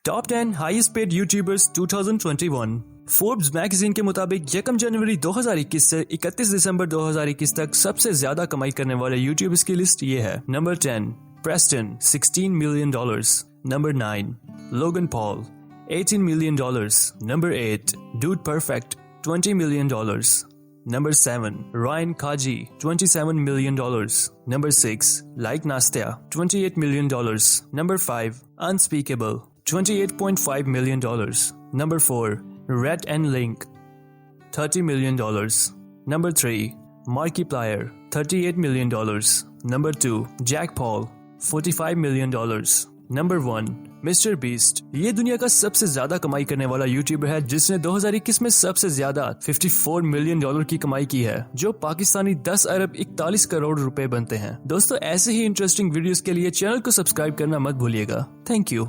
Top 10 highest paid YouTubers 2021। Forbes magazine के मुताबिक 1 जनवरी 2021 से 31 दिसंबर 2021 तक सबसे ज्यादा कमाई करने वाले यूट्यूबर्स की लिस्ट ये है। Number 10 Preston $16 million. Number 9 Logan Paul $18 million. Number 8 dude perfect $20 million. Number 7 Ryan Kaji $27 million. Number 6 Like Nastya $28 million. Number 5 Unspeakable $28.5 million. Number 4 Rhett Link $30 million. Number 3 Markiplier $38 million. Number 2 Jack Paul $45 million. Number 1 mister beast. ये दुनिया का सबसे ज्यादा कमाई करने वाला YouTuber है जिसने 2021 में सबसे ज्यादा $54 मिलियन की कमाई की है, जो पाकिस्तानी 10 अरब 41 करोड़ रुपए बनते हैं। दोस्तों ऐसे ही इंटरेस्टिंग वीडियोस के लिए चैनल को सब्सक्राइब करना मत भूलिएगा। Thank you.